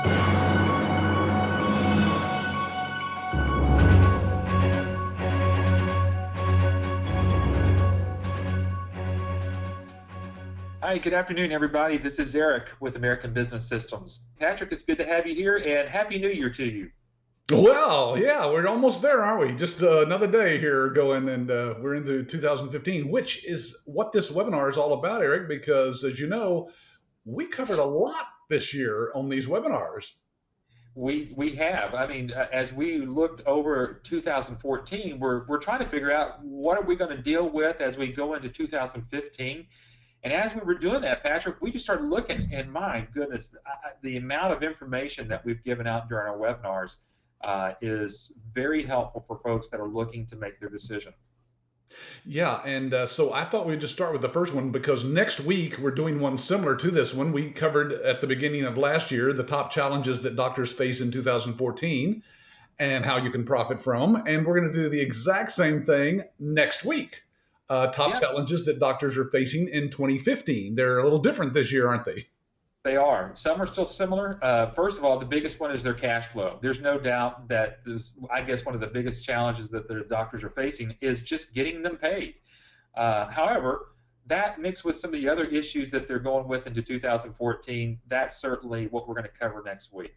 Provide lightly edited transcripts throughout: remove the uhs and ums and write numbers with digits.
Hi, good afternoon, everybody. This is Eric with American Business Systems. Patrick, it's good to have you here, and Happy New Year to you. Well, yeah, we're almost there, aren't we? Just another day here going, and we're into 2015, which is what this webinar is all about, Eric, because as you know, we covered a lot this year on these webinars. We have. I mean, as we looked over 2014, we're trying to figure out what are we going to deal with as we go into 2015. And as we were doing that, Patrick, we just started looking, and my goodness, the amount of information that we've given out during our webinars is very helpful for folks that are looking to make their decision. Yeah, and so I thought we'd just start with the first one because next week we're doing one similar to this one. We covered at the beginning of last year the top challenges that doctors face in 2014 and how you can profit from. And we're going to do the exact same thing next week. Top Yeah, challenges that doctors are facing in 2015. They're a little different this year, aren't they? they are. Some are still similar. First of all, the biggest one is their cash flow. There's no doubt that I guess one of the biggest challenges that the doctors are facing is just getting them paid. However, that mixed with some of the other issues that they're going with into 2014, that's certainly what we're going to cover next week.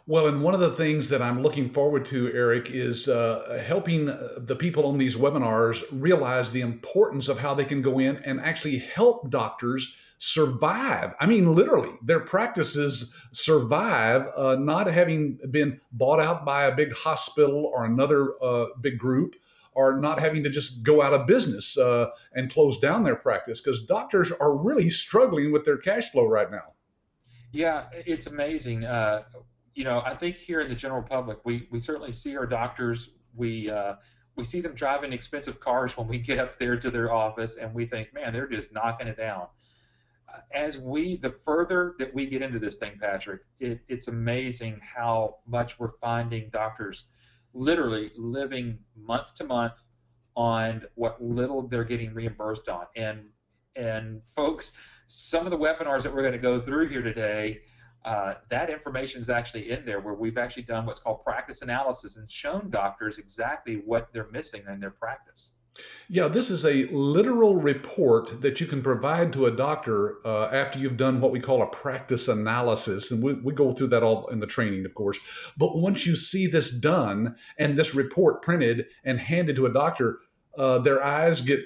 Well, and one of the things that I'm looking forward to, Eric, is helping the people on these webinars realize the importance of how they can go in and actually help doctors survive. I mean, literally, their practices survive, not having been bought out by a big hospital or another big group, or not having to just go out of business and close down their practice, because doctors are really struggling with their cash flow right now. Yeah, it's amazing. I think here in the general public, we certainly see our doctors. We see them driving expensive cars when we get up there to their office, and we think, man, they're just knocking it down. The further that we get into this thing, Patrick, it's amazing how much we're finding doctors literally living month to month on what little they're getting reimbursed on. And folks, some of the webinars that we're going to go through here today, that information is actually in there where we've actually done what's called practice analysis and shown doctors exactly what they're missing in their practice. Yeah, this is a literal report that you can provide to a doctor after you've done what we call a practice analysis. And we go through that all in the training, of course. But once you see this done and this report printed and handed to a doctor, their eyes get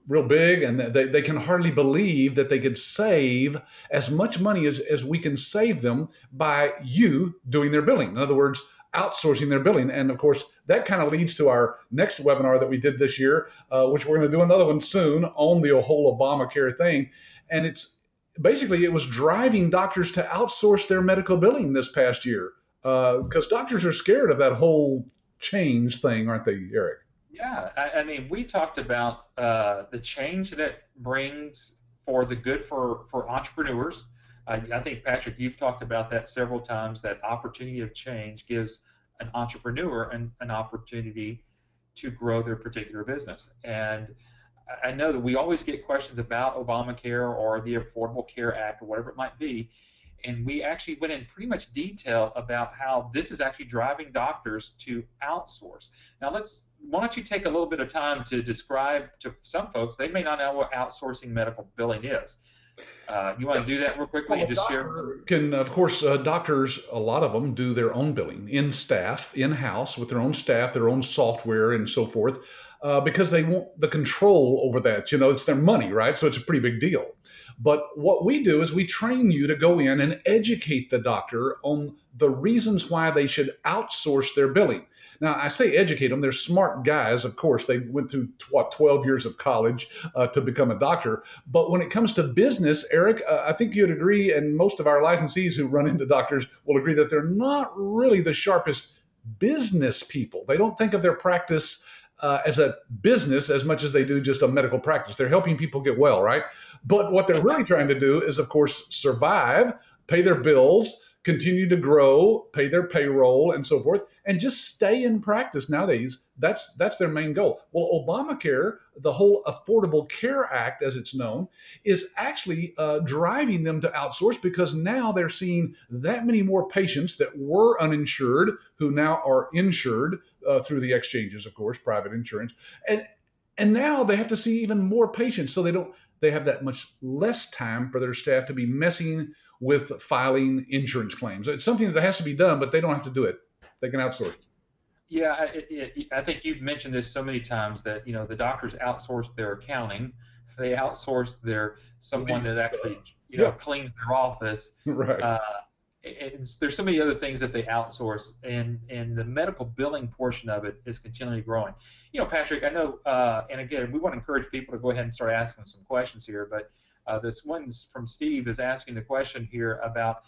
real big and they can hardly believe that they could save as much money as we can save them by you doing their billing. In other words, outsourcing their billing. And of course, that kind of leads to our next webinar that we did this year, which we're going to do another one soon on the whole Obamacare thing. And it was driving doctors to outsource their medical billing this past year because doctors are scared of that whole change thing, aren't they, Eric? Yeah, I mean, we talked about the change that brings for the good for entrepreneurs. I think, Patrick, you've talked about that several times, that opportunity of change gives an entrepreneur an opportunity to grow their particular business. And I know that we always get questions about Obamacare or the Affordable Care Act or whatever it might be, and we actually went in pretty much detail about how this is actually driving doctors to outsource. Now, why don't you take a little bit of time to describe to some folks, they may not know what outsourcing medical billing is. You want to do that real quickly and just share? Of course, doctors, a lot of them do their own billing in-house with their own staff, their own software and so forth, because they want the control over that. You know, it's their money, right? So it's a pretty big deal. But what we do is we train you to go in and educate the doctor on the reasons why they should outsource their billing. Now, I say educate them. They're smart guys, of course. They went through, 12 years of college to become a doctor. But when it comes to business, Eric, I think you'd agree, and most of our licensees who run into doctors will agree that they're not really the sharpest business people. They don't think of their practice as a business as much as they do just a medical practice. They're helping people get well, right? But what they're really trying to do is, of course, survive, pay their bills, continue to grow, pay their payroll, and so forth. and just stay in practice nowadays. That's their main goal. Well, Obamacare, the whole Affordable Care Act, as it's known, is actually driving them to outsource because now they're seeing that many more patients that were uninsured who now are insured through the exchanges, of course, private insurance, and now they have to see even more patients, so they have that much less time for their staff to be messing with filing insurance claims. It's something that has to be done, but they don't have to do it. They can outsource. Yeah, I think you've mentioned this so many times that the doctors outsource their accounting, they outsource their someone that actually Yeah, cleans their office. right. Uh, there's so many other things that they outsource, and the medical billing portion of it is continually growing. Patrick, I know, and again, we want to encourage people to go ahead and start asking some questions here, but this one's from Steve is asking the question here about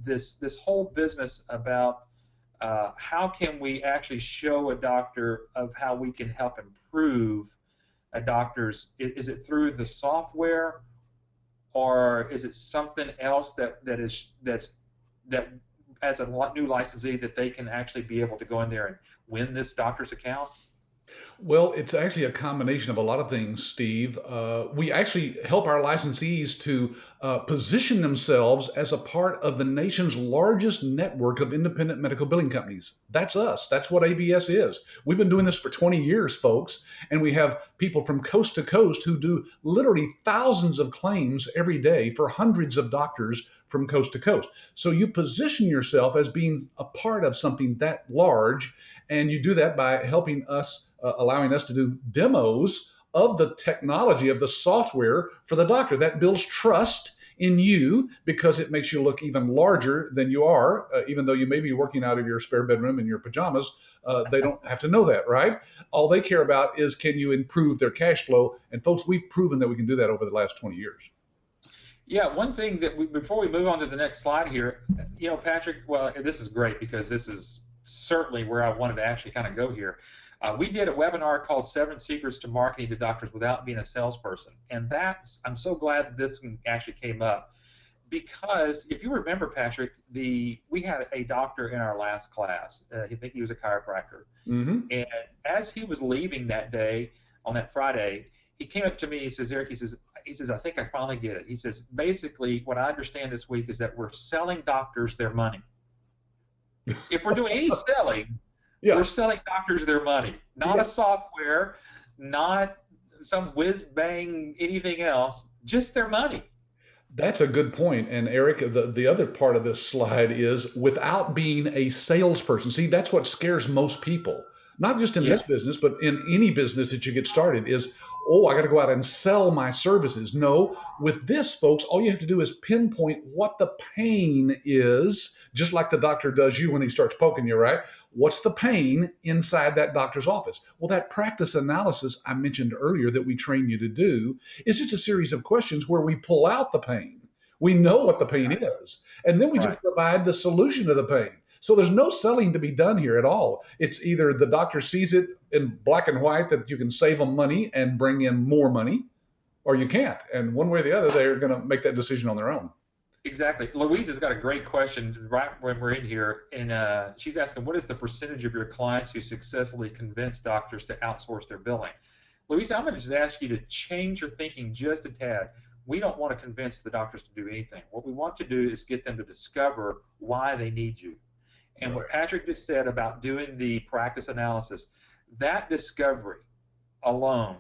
this whole business about how can we actually show a doctor of how we can help improve a doctor's, is it through the software, or is it something else that as a new licensee that they can actually be able to go in there and win this doctor's account? Well, it's actually a combination of a lot of things, Steve. We actually help our licensees to position themselves as a part of the nation's largest network of independent medical billing companies. That's us. That's what ABS is. We've been doing this for 20 years, folks, and we have people from coast to coast who do literally thousands of claims every day for hundreds of doctors from coast to coast. So you position yourself as being a part of something that large, and you do that by helping us, allowing us to do demos of the technology, of the software for the doctor. That builds trust in you because it makes you look even larger than you are, even though you may be working out of your spare bedroom in your pajamas. They don't have to know that, right? All they care about is, can you improve their cash flow? And folks, we've proven that we can do that over the last 20 years. Yeah, one thing that before we move on to the next slide here, Patrick, well, this is great because this is certainly where I wanted to actually kind of go here. We did a webinar called 7 Secrets to Marketing to Doctors Without Being a Salesperson. And I'm so glad this one actually came up because if you remember, Patrick, we had a doctor in our last class. I think he was a chiropractor. Mm-hmm. And as he was leaving that day, on that Friday, he came up to me, he says, Eric, he says, I think I finally get it. He says, basically, what I understand this week is that we're selling doctors their money. If we're doing any selling, Yeah. we're selling doctors their money, not a software, not some whiz bang anything else, just their money. That's a good point. And Eric, the other part of this slide is without being a salesperson. See, that's what scares most people, not just in Yeah. this business, but in any business that you get started is, oh, I got to go out and sell my services. No, with this, folks, all you have to do is pinpoint what the pain is, just like the doctor does you when he starts poking you, right? What's the pain inside that doctor's office? Well, that practice analysis I mentioned earlier that we train you to do is just a series of questions where we pull out the pain. We know what the pain is, and then we just provide the solution to the pain. So there's no selling to be done here at all. It's either the doctor sees it in black and white that you can save them money and bring in more money, or you can't. And one way or the other, they're going to make that decision on their own. Exactly. Louise has got a great question right when we're in here, and she's asking, what is the percentage of your clients who successfully convince doctors to outsource their billing? Louise, I'm going to just ask you to change your thinking just a tad. We don't want to convince the doctors to do anything. What we want to do is get them to discover why they need you. And what Patrick just said about doing the practice analysis, that discovery alone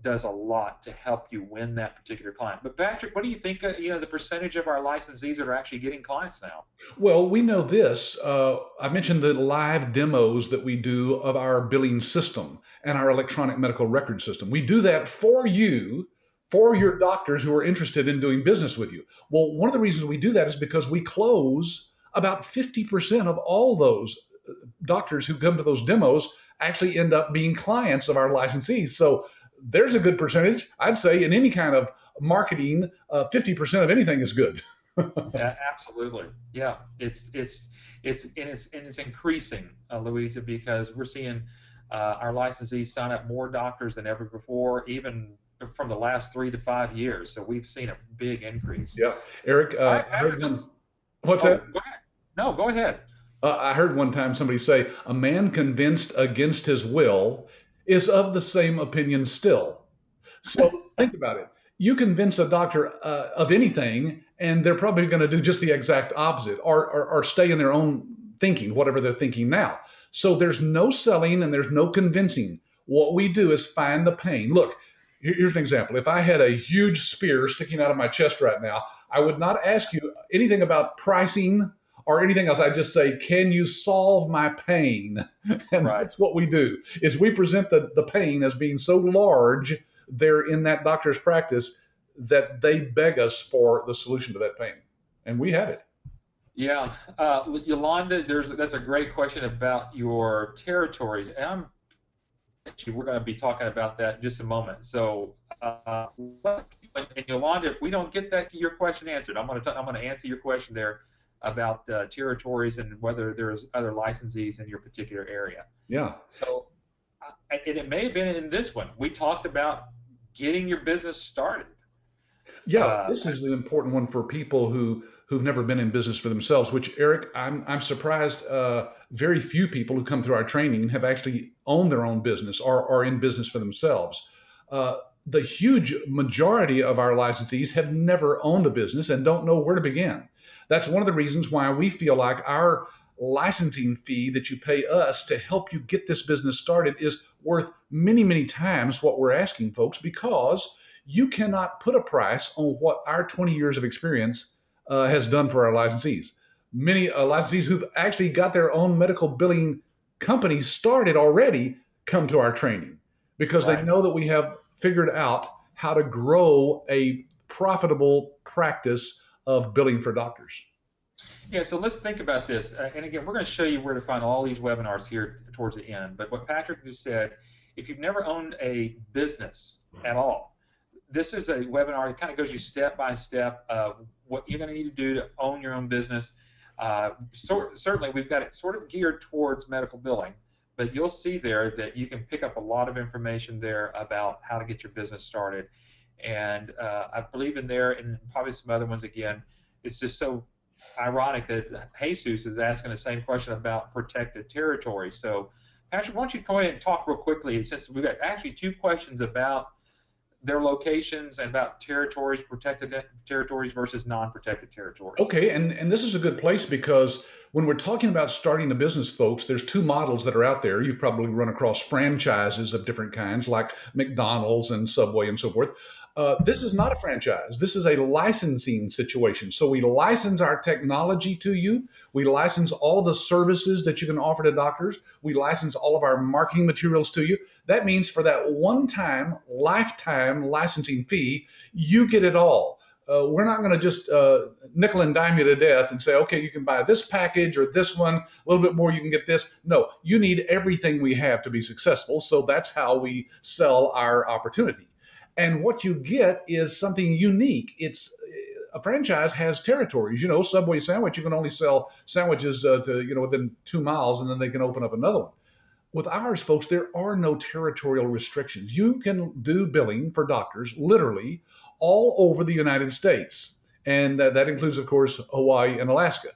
does a lot to help you win that particular client. But Patrick, what do you think, the percentage of our licensees that are actually getting clients now? Well, we know this. I mentioned the live demos that we do of our billing system and our electronic medical record system. We do that for you, for your doctors who are interested in doing business with you. Well, one of the reasons we do that is because we close about 50% of all those doctors who come to those demos actually end up being clients of our licensees. So there's a good percentage. I'd say in any kind of marketing, 50% of anything is good. Yeah, absolutely. Yeah, it's increasing, Louisa, because we're seeing our licensees sign up more doctors than ever before, even from the last 3 to 5 years. So we've seen a big increase. Yeah, Eric. All right, Patrick, What's that? Go ahead. No, go ahead. I heard one time somebody say, a man convinced against his will is of the same opinion still. So think about it. You convince a doctor of anything, and they're probably going to do just the exact opposite, or stay in their own thinking, whatever they're thinking now. So there's no selling and there's no convincing. What we do is find the pain. Look, here's an example. If I had a huge spear sticking out of my chest right now, I would not ask you anything about pricing or anything else. I just say, can you solve my pain? And Right. that's what we do, is we present the pain as being so large there in that doctor's practice that they beg us for the solution to that pain. And we have it. Yeah, Yolanda, that's a great question about your territories, and actually we're going to be talking about that in just a moment. So, and Yolanda, if we don't get your question answered, I'm going to answer your question there about territories and whether there's other licensees in your particular area. Yeah. So, and it may have been in this one. We talked about getting your business started. Yeah, Uh, this is an important one for people who've never been in business for themselves. Which, Eric, I'm surprised. Very few people who come through our training have actually owned their own business or are in business for themselves. Uh, the huge majority of our licensees have never owned a business and don't know where to begin. That's one of the reasons why we feel like our licensing fee that you pay us to help you get this business started is worth many, many times what we're asking folks, because you cannot put a price on what our 20 years of experience has done for our licensees. Many licensees who've actually got their own medical billing companies started already come to our training because they right. know that we have figured out how to grow a profitable practice of billing for doctors. Yeah, so let's think about this. And again, we're going to show you where to find all these webinars here towards the end. But what Patrick just said, if you've never owned a business at all, this is a webinar that kind of goes you step by step of what you're going to need to do to own your own business. Certainly, we've got it sort of geared towards medical billing, but you'll see there that you can pick up a lot of information there about how to get your business started. And I believe in there, and probably some other ones again, it's just so ironic that Jesus is asking the same question about protected territory. So, Patrick, why don't you go ahead and talk real quickly, since we've got actually two questions about their locations and about territories, protected territories versus non-protected territories. Okay, and this is a good place because when we're talking about starting a business, folks, there's two models that are out there. You've probably run across franchises of different kinds, like McDonald's and Subway and so forth. This is not a franchise. This is a licensing situation. So we license our technology to you. We license all the services that you can offer to doctors. We license all of our marketing materials to you. That means for that one-time, lifetime licensing fee, you get it all. We're not going to just nickel and dime you to death and say, okay, you can buy this package or this one, a little bit more, you can get this. No, you need everything we have to be successful. So that's how we sell our opportunity. And what you get is something unique. It's a franchise has territories. You know, Subway sandwich, you can only sell sandwiches to within 2 miles, and then they can open up another one. With ours, folks, there are no territorial restrictions. You can do billing for doctors literally all over the United States. And that includes, of course, Hawaii and Alaska.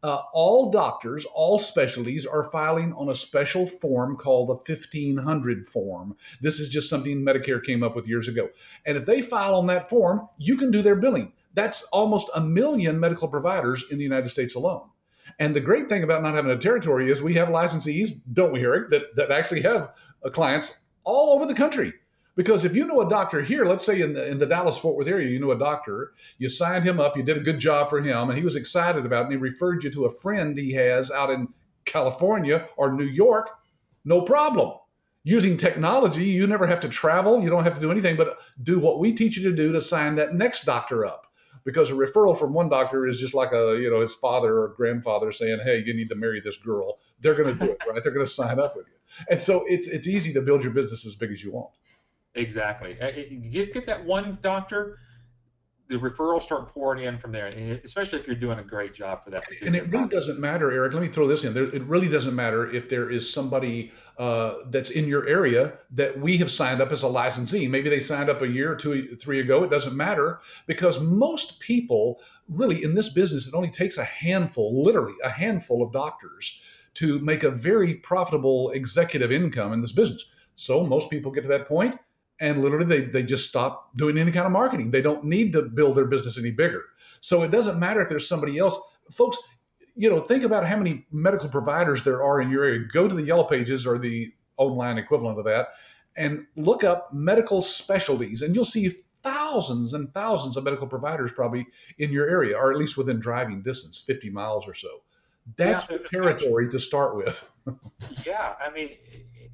All doctors, all specialties are filing on a special form called the 1500 form. This is just something Medicare came up with years ago. And if they file on that form, you can do their billing. That's almost 1 million medical providers in the United States alone. And the great thing about not having a territory is we have licensees, don't we, Eric, that actually have clients all over the country. Because if you know a doctor here, let's say in the Dallas-Fort Worth area, you know a doctor, you signed him up, you did a good job for him, and he was excited about it, and he referred you to a friend he has out in California or New York, no problem. Using technology, you never have to travel, you don't have to do anything but do what we teach you to do to sign that next doctor up. Because a referral from one doctor is just like his father or grandfather saying, hey, you need to marry this girl. They're going to do it, right? They're going to sign up with you. And so it's easy to build your business as big as you want. Exactly. You just get that one doctor, the referrals start pouring in from there, and especially if you're doing a great job for that And particular it really doctor. doesn't matter, Eric. Let me throw this in there. It really doesn't matter if there is somebody that's in your area that we have signed up as a licensee. Maybe they signed up a year or two, three ago. It doesn't matter because most people, really, in this business, it only takes a handful, literally a handful of doctors to make a very profitable executive income in this business. So most people get to that point, and literally they just stop doing any kind of marketing. They don't need to build their business any bigger. So it doesn't matter if there's somebody else. Folks, think about how many medical providers there are in your area. Go to the Yellow Pages or the online equivalent of that and look up medical specialties, and you'll see thousands and thousands of medical providers probably in your area, or at least within driving distance, 50 miles or so. Yeah, That's your territory to start with. yeah. I mean,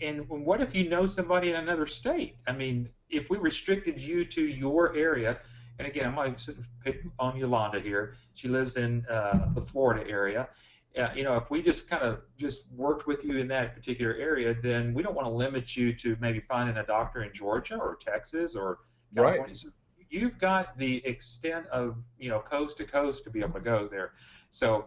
and what if you know somebody in another state? I mean, if we restricted you to your area, and again, I'm going to pick on Yolanda here. She lives in the Florida area. If we just kind of just worked with you in that particular area, then we don't want to limit you to maybe finding a doctor in Georgia or Texas or Right. California. So you've got the extent of coast to coast to be able to go there. So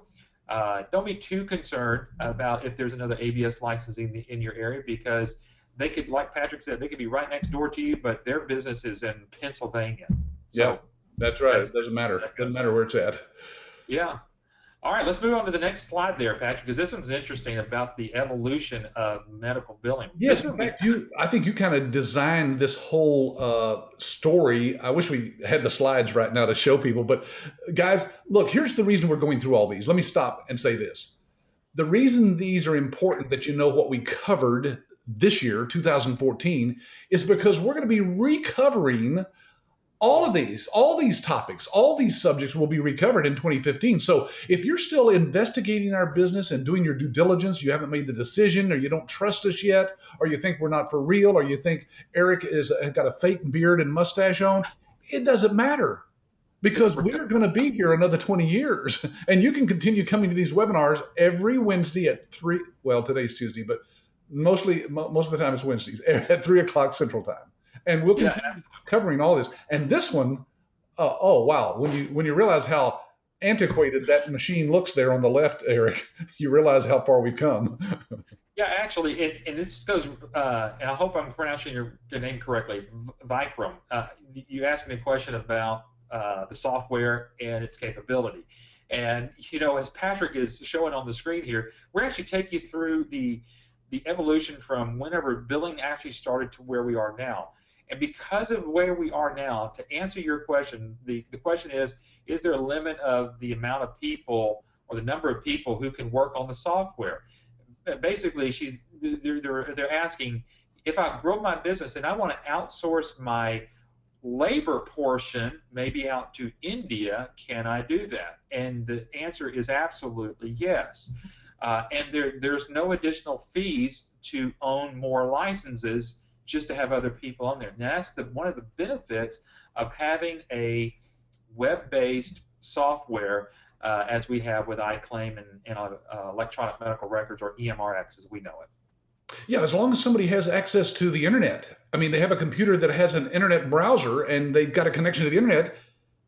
don't be too concerned about if there's another ABS licensing in your area because they could, like Patrick said, they could be right next door to you, but their business is in Pennsylvania. Yeah, So that's right. It doesn't that's matter. that It goes. doesn't matter where it's at. Yeah. All right, let's move on to the next slide there, Patrick, because this one's interesting about the evolution of medical billing. Yes, This in one we fact, I think you kind of designed this whole story. I wish we had the slides right now to show people, but guys, look, here's the reason we're going through all these. Let me stop and say this. The reason these are important that you know what we covered this year, 2014, is because we're going to be recovering all these topics, all these subjects will be recovered in 2015. So if you're still investigating our business and doing your due diligence, you haven't made the decision, or you don't trust us yet, or you think we're not for real, or you think Eric has got a fake beard and mustache on, it doesn't matter because we're going to be here another 20 years. And you can continue coming to these webinars every Wednesday at 3. Well, today's Tuesday, but most of the time it's Wednesdays at 3 o'clock Central Time. And we'll yeah, continue covering all this. And this one, oh wow, when you realize how antiquated that machine looks there on the left, Eric, you realize how far we've come. yeah, actually, and this goes, and I hope I'm pronouncing your name correctly, Vikram. You asked me a question about the software and its capability. And, as Patrick is showing on the screen here, we're actually taking you through the evolution from whenever billing actually started to where we are now. And because of where we are now, to answer your question, the question is there a limit of the amount of people or the number of people who can work on the software? Basically, they're asking, if I grow my business and I want to outsource my labor portion, maybe out to India, can I do that? And the answer is absolutely yes. And there's no additional fees to own more licenses just to have other people on there. And that's one of the benefits of having a web-based software as we have with iClaim and electronic medical records, or EMRX as we know it. Yeah, as long as somebody has access to the internet. I mean, they have a computer that has an internet browser and they've got a connection to the internet,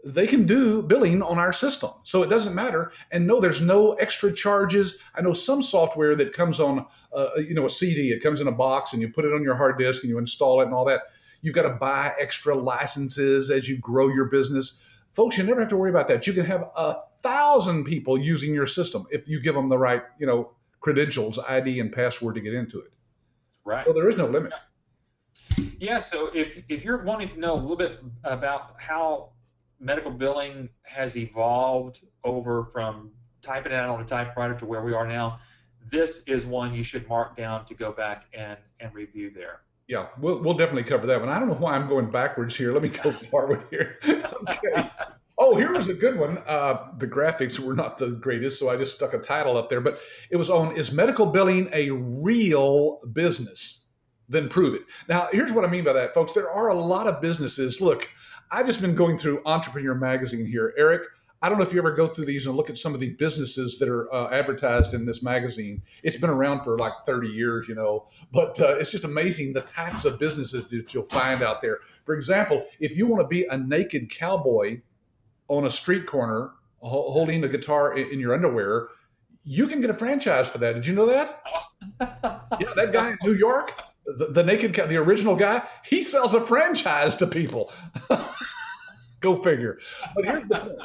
they can do billing on our system. So it doesn't matter. And no, there's no extra charges. I know some software that comes on, a CD. It comes in a box and you put it on your hard disk and you install it and all that. You've got to buy extra licenses as you grow your business. Folks, you never have to worry about that. You can have 1,000 people using your system if you give them the right, credentials, ID, and password to get into it. Right. So there is no limit. Yeah. So if you're wanting to know a little bit about how medical billing has evolved over from typing it out on a typewriter to where we are now, this is one you should mark down to go back and review there. Yeah, we'll definitely cover that one. I don't know why I'm going backwards here. Let me go forward here. Okay. Oh, here was a good one. The graphics were not the greatest, so I just stuck a title up there. But it was on, is medical billing a real business? Then prove it. Now, here's what I mean by that, folks. There are a lot of businesses. Look, I've just been going through Entrepreneur Magazine here. Eric, I don't know if you ever go through these and look at some of the businesses that are advertised in this magazine. It's been around for like 30 years, but it's just amazing the types of businesses that you'll find out there. For example, if you want to be a naked cowboy on a street corner holding a guitar in your underwear, you can get a franchise for that. Did you know that? Yeah, that guy in New York, the naked guy, the original guy, he sells a franchise to people. Go figure. But here's the point.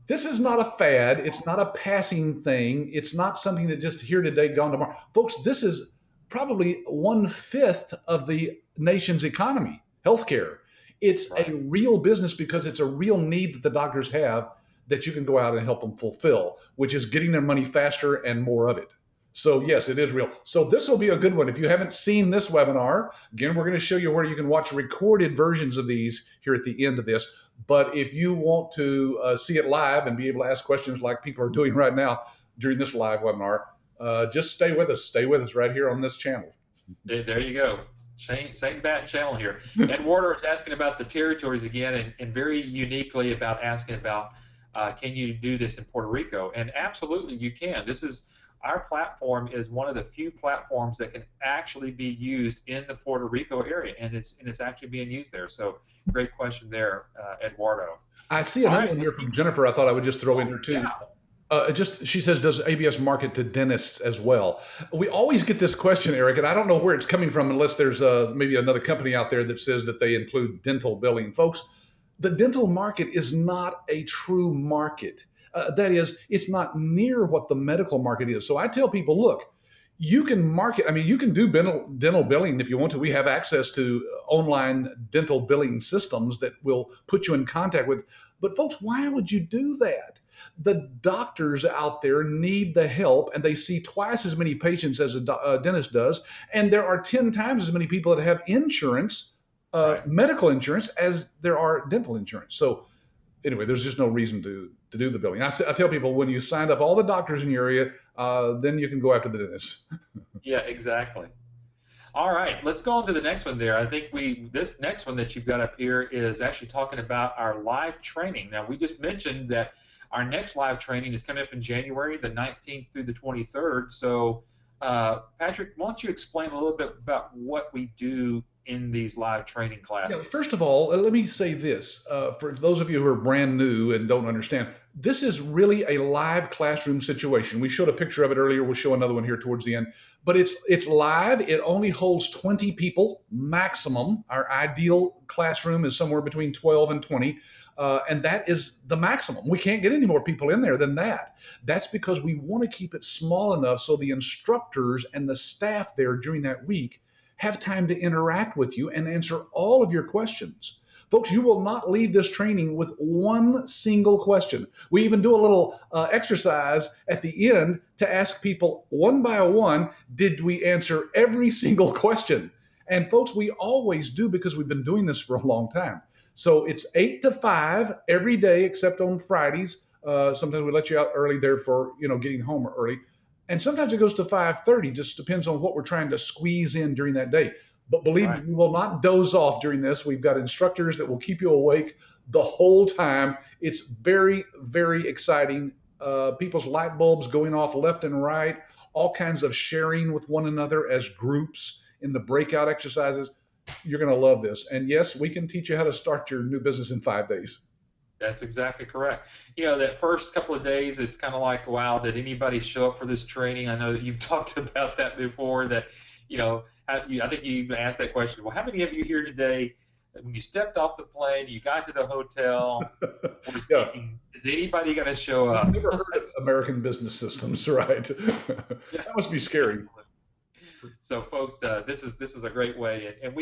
This is not a fad. It's not a passing thing. It's not something that just here today, gone tomorrow. Folks, this is probably 1/5 of the nation's economy, healthcare. It's a real business because it's a real need that the doctors have that you can go out and help them fulfill, which is getting their money faster and more of it. So yes, it is real. So this will be a good one. If you haven't seen this webinar, again, we're going to show you where you can watch recorded versions of these here at the end of this. But if you want to see it live and be able to ask questions like people are doing right now during this live webinar, just stay with us. Stay with us right here on this channel. There you go. Same bat channel here. And Warder is asking about the territories again, and very uniquely about asking about can you do this in Puerto Rico? And absolutely you can. Our platform is one of the few platforms that can actually be used in the Puerto Rico area, and it's actually being used there. So great question there, Eduardo. I see another one here from Jennifer. I thought I would just throw in here too. Yeah. She says, does ABS market to dentists as well? We always get this question, Eric, and I don't know where it's coming from unless there's maybe another company out there that says that they include dental billing. Folks, the dental market is not a true market. That is, it's not near what the medical market is. So I tell people, look, you can market, you can do dental billing if you want to. We have access to online dental billing systems that will put you in contact with. But folks, why would you do that? The doctors out there need the help, and they see twice as many patients as a dentist does. And there are 10 times as many people that have insurance, medical insurance, as there are dental insurance. So anyway, there's just no reason to do the billing. I tell people, when you signed up all the doctors in your area, then you can go after the dentist. Yeah, exactly. All right, let's go on to the next one there. I think this next one that you've got up here is actually talking about our live training. Now, we just mentioned that our next live training is coming up in January, the 19th through the 23rd. So, Patrick, why don't you explain a little bit about what we do in these live training classes? Yeah, first of all, let me say this. For those of you who are brand new and don't understand, this is really a live classroom situation. We showed a picture of it earlier. We'll show another one here towards the end. But it's live. It only holds 20 people maximum. Our ideal classroom is somewhere between 12 and 20. And that is the maximum. We can't get any more people in there than that. That's because we want to keep it small enough so the instructors and the staff there during that week have time to interact with you and answer all of your questions. Folks, you will not leave this training with one single question. We even do a little exercise at the end to ask people one by one, did we answer every single question? And folks, we always do because we've been doing this for a long time. So it's 8 to 5 every day except on Fridays. Sometimes we let you out early there for getting home early. And sometimes it goes to 5:30, just depends on what we're trying to squeeze in during that day. But believe me, we will not doze off during this. We've got instructors that will keep you awake the whole time. It's very, very exciting. People's light bulbs going off left and right, all kinds of sharing with one another as groups in the breakout exercises. You're going to love this. And yes, we can teach you how to start your new business in 5 days. That's exactly correct. That first couple of days, it's kind of like, wow, did anybody show up for this training? I know that you've talked about that before, that, I think you even asked that question. Well, how many of you here today, when you stepped off the plane, you got to the hotel, were thinking, is anybody going to show up? I've never heard of American business systems, right? That must be scary. So, folks, this is a great way, and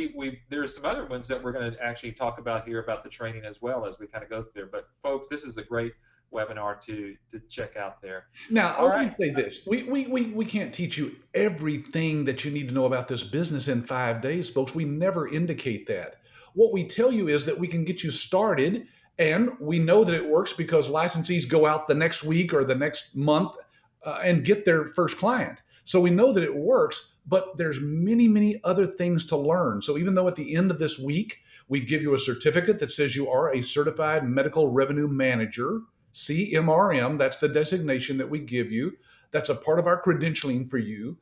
there's some other ones that we're going to actually talk about here about the training as well as we kind of go through there. But, folks, this is a great webinar to check out there. Now, I want to say this: we can't teach you everything that you need to know about this business in 5 days, folks. We never indicate that. What we tell you is that we can get you started, and we know that it works because licensees go out the next week or the next month and get their first client. So we know that it works, but there's many, many other things to learn. So even though at the end of this week, we give you a certificate that says you are a certified medical revenue manager, CMRM, that's the designation that we give you. That's a part of our credentialing for you.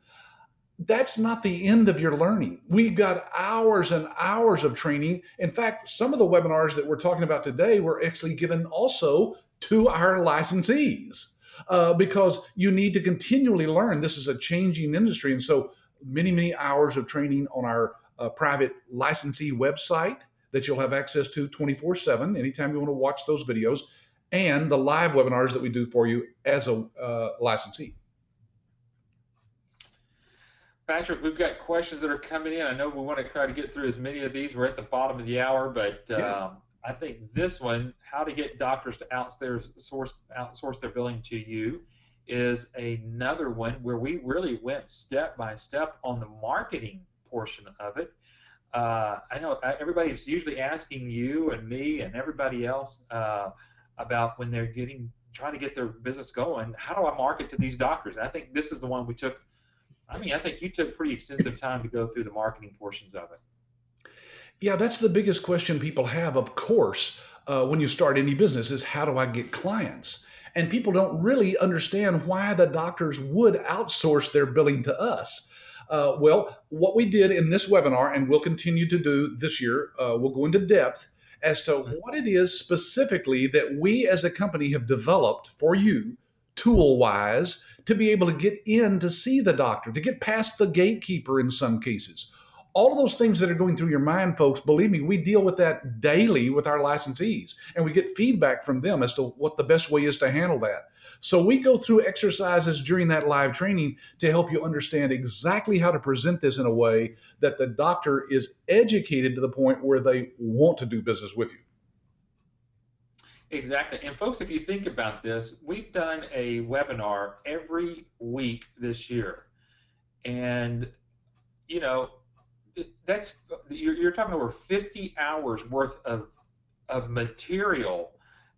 That's not the end of your learning. We've got hours and hours of training. In fact, some of the webinars that we're talking about today were actually given also to our licensees because you need to continually learn. This is a changing industry. And so many hours of training on our private licensee website that you'll have access to 24/7 anytime you want to watch those videos, and the live webinars that we do for you as a licensee. Patrick, we've got questions that are coming in. I know we want to try to get through as many of these. We're at the bottom of the hour, but Yeah. I think this one, how to get doctors to outsource their billing to you, is another one where we really went step by step on the marketing portion of it. I know everybody's usually asking you and me and everybody else about when they're trying to get their business going. How do I market to these doctors? And I think this is the one we took. I mean, I think you took pretty extensive time to go through the marketing portions of it. Yeah, that's the biggest question people have, of course, when you start any business is how do I get clients? And people don't really understand why the doctors would outsource their billing to us. Well, what we did in this webinar, and we'll continue to do this year, we'll go into depth as to what it is specifically that we as a company have developed for you, tool wise, to be able to get in to see the doctor, to get past the gatekeeper in some cases. All of those things that are going through your mind, folks, believe me, we deal with that daily with our licensees, and we get feedback from them as to what the best way is to handle that. So we go through exercises during that live training to help you understand exactly how to present this in a way that the doctor is educated to the point where they want to do business with you. Exactly. And folks, if you think about this, we've done a webinar every week this year. And, you know, that's you're talking over 50 hours worth of material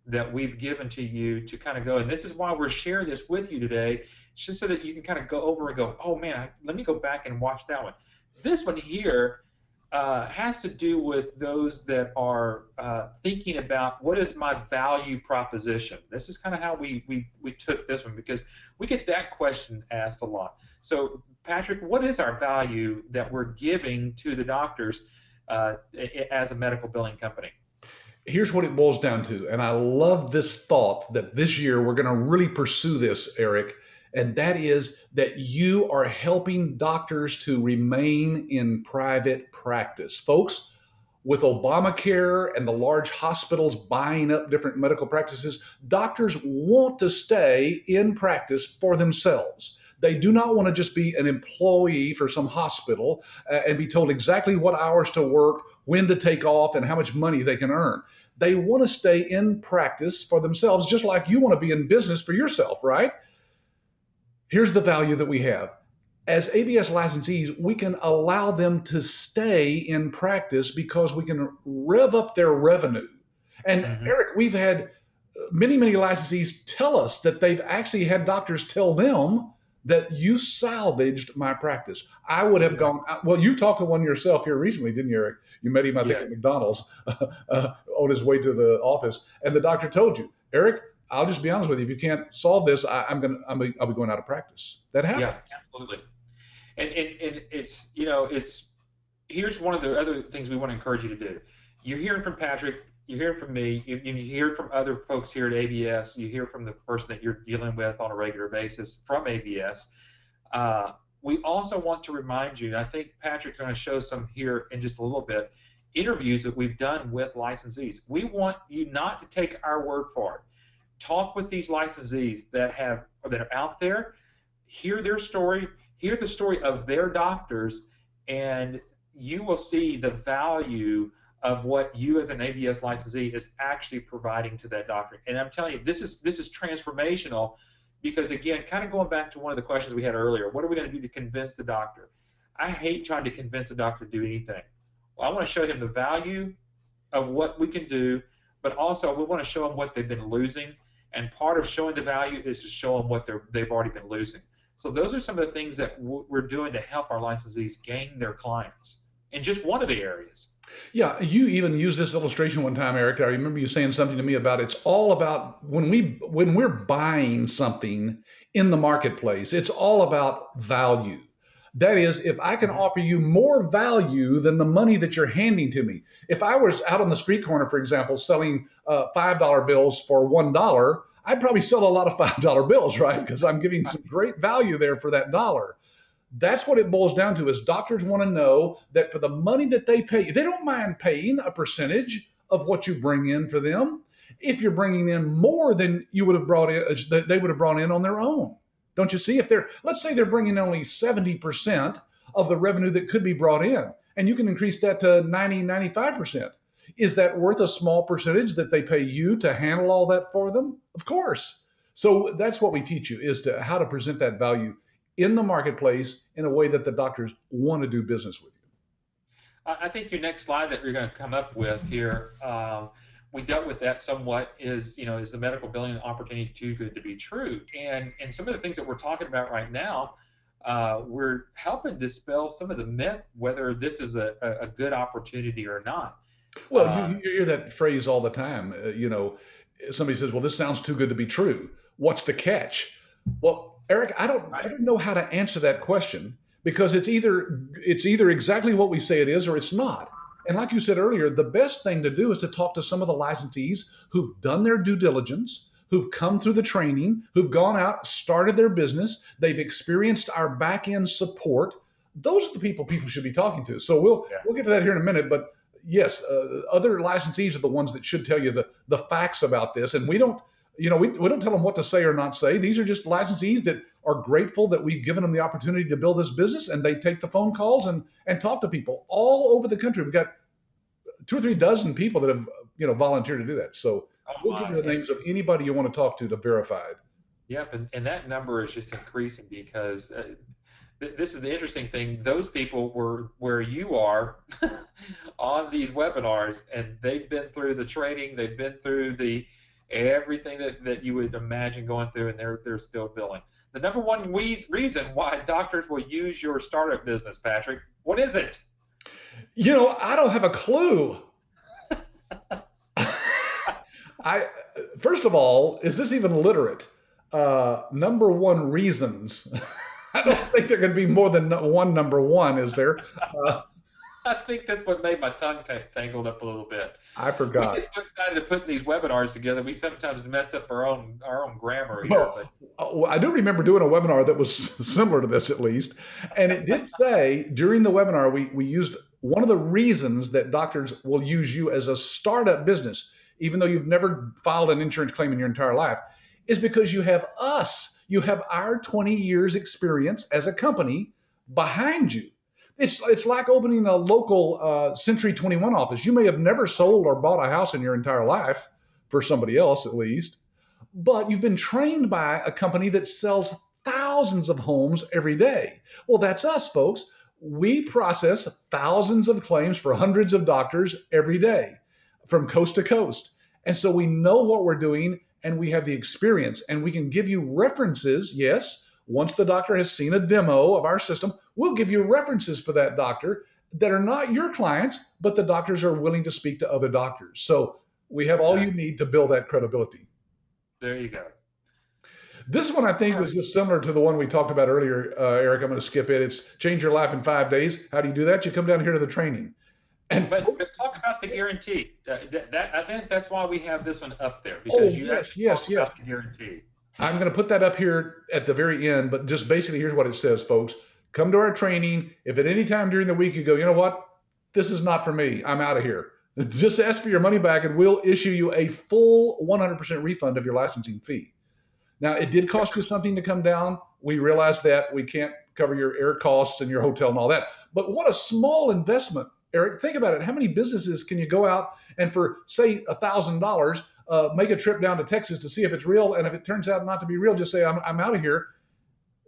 that we've given to you to kind of go. And this is why we're sharing this with you today, just so that you can kind of go over and go, oh man, let me go back and watch that one. This one here has to do with those that are thinking about what is my value proposition. This is kind of how we took this one, because we get that question asked a lot. So Patrick, what is our value that we're giving to the doctors as a medical billing company? Here's what it boils down to, and I love this thought that this year we're going to really pursue this, Eric, and that is that you are helping doctors to remain in private practice. Folks, with Obamacare and the large hospitals buying up different medical practices, doctors want to stay in practice for themselves. They do not want to just be an employee for some hospital and be told exactly what hours to work, when to take off, and how much money they can earn. They want to stay in practice for themselves, just like you want to be in business for yourself, right? Here's the value that we have. As ABS licensees, we can allow them to stay in practice because we can rev up their revenue. And Eric, we've had many licensees tell us that they've actually had doctors tell them that you salvaged my practice. I would have gone, well, you talked to one yourself here recently, didn't you, Eric? You met him, I think, at McDonald's on his way to the office. And the doctor told you, Eric, I'll just be honest with you. If you can't solve this, I'll be going out of practice. That happened. Yeah, absolutely. And it's here's one of the other things we want to encourage you to do. You're hearing from Patrick. You're hearing from me. You hear from other folks here at ABS. You hear from the person that you're dealing with on a regular basis from ABS. We also want to remind you, and I think Patrick's going to show some here in just a little bit, interviews that we've done with licensees. We want you not to take our word for it. Talk with these licensees that are out there, hear their story, hear the story of their doctors, and you will see the value of what you as an ABS licensee is actually providing to that doctor. And I'm telling you, this is transformational, because again, kind of going back to one of the questions we had earlier, what are we going to do to convince the doctor? I hate trying to convince a doctor to do anything. Well, I want to show him the value of what we can do, but also we want to show them what they've been losing. And part of showing the value is to show them what they've already been losing. So those are some of the things that we're doing to help our licensees gain their clients in just one of the areas. Yeah, you even used this illustration one time, Eric. I remember you saying something to me about it's all about when we're buying something in the marketplace, it's all about value. That is, if I can offer you more value than the money that you're handing to me. If I was out on the street corner, for example, selling $5 bills for $1, I'd probably sell a lot of $5 bills, right? Because I'm giving some great value there for that dollar. That's what it boils down to is doctors want to know that for the money that they pay, they don't mind paying a percentage of what you bring in for them if you're bringing in more than you would have brought in, they would have brought in on their own. Don't you see? If they're, let's say they're bringing only 70% of the revenue that could be brought in, and you can increase that to 90, 95%. Is that worth a small percentage that they pay you to handle all that for them? Of course. So that's what we teach you is to how to present that value in the marketplace in a way that the doctors want to do business with you. I think your next slide that you're going to come up with here, we dealt with that somewhat. Is the medical billing an opportunity too good to be true? And some of the things that we're talking about right now, we're helping dispel some of the myth whether this is a good opportunity or not. Well, you hear that phrase all the time. Somebody says, "Well, this sounds too good to be true. What's the catch?" Well, Eric, I don't know how to answer that question because it's either exactly what we say it is or it's not. And like you said earlier, the best thing to do is to talk to some of the licensees who've done their due diligence, who've come through the training, who've gone out, started their business, they've experienced our back end support. Those are the people should be talking to. So we'll get to that here in a minute, but yes, other licensees are the ones that should tell you the facts about this, and we don't tell them what to say or not say. These are just licensees that are grateful that we've given them the opportunity to build this business, and they take the phone calls and talk to people all over the country. We've got 2 or 3 dozen people that have volunteered to do that. So we'll give you the names of anybody you want to talk to verify it. Yep, and that number is just increasing because this is the interesting thing. Those people were where you are on these webinars, and they've been through the training, they've been through everything that you would imagine going through, and they're still billing. The number one reason why doctors will use your startup business, Patrick, what is it? I don't have a clue. First of all, is this even literate? Number one reasons. I don't think there can be more than one number one, is there? I think that's what made my tongue tangled up a little bit. I forgot. We get so excited to put these webinars together, we sometimes mess up our own grammar here. Well, I do remember doing a webinar that was similar to this, at least, and it did say during the webinar we used one of the reasons that doctors will use you as a startup business, even though you've never filed an insurance claim in your entire life, is because you have us. You have our 20 years experience as a company behind you. It's like opening a local Century 21 office. You may have never sold or bought a house in your entire life, for somebody else at least, but you've been trained by a company that sells thousands of homes every day. Well, that's us, folks. We process thousands of claims for hundreds of doctors every day from coast to coast. And so we know what we're doing, and we have the experience, and we can give you references. Yes, once the doctor has seen a demo of our system, we'll give you references for that doctor that are not your clients, but the doctors are willing to speak to other doctors. So we have all you need to build that credibility. There you go. This one, I think, was just similar to the one we talked about earlier, Eric. I'm going to skip it. It's change your life in 5 days. How do you do that? You come down here to the training. But talk about the guarantee. I think that's why we have this one up there, because yes. About the guarantee. I'm going to put that up here at the very end, but just basically here's what it says, folks. Come to our training. If at any time during the week you go, you know what, this is not for me, I'm out of here, just ask for your money back and we'll issue you a full 100% refund of your licensing fee. Now, it did cost you something to come down. We realize that we can't cover your air costs and your hotel and all that. But what a small investment, Eric. Think about it. How many businesses can you go out and for, say, $1,000, make a trip down to Texas to see if it's real? And if it turns out not to be real, just say, I'm out of here.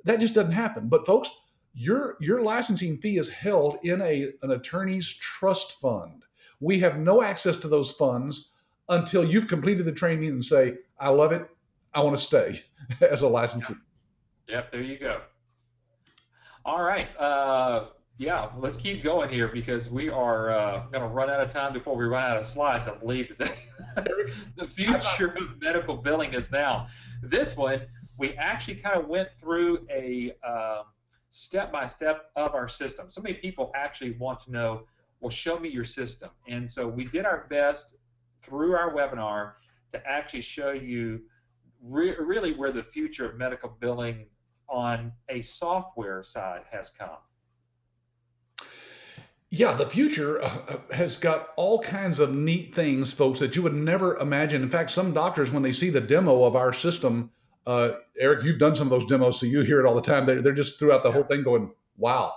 That just doesn't happen. But, folks, your licensing fee is held in an attorney's trust fund. We have no access to those funds until you've completed the training and say, I love it. I want to stay as a licensee. Yep, there you go. All right. Let's keep going here because we are going to run out of time before we run out of slides, I believe, today. The future of medical billing is now. This one, we actually kind of went through a step by step of our system. So many people actually want to know, well, show me your system. And so we did our best through our webinar to actually show you really where the future of medical billing on a software side has come. Yeah, the future has got all kinds of neat things, folks, that you would never imagine. In fact, some doctors, when they see the demo of our system, Eric, you've done some of those demos, so you hear it all the time. They're just throughout the whole thing going, wow,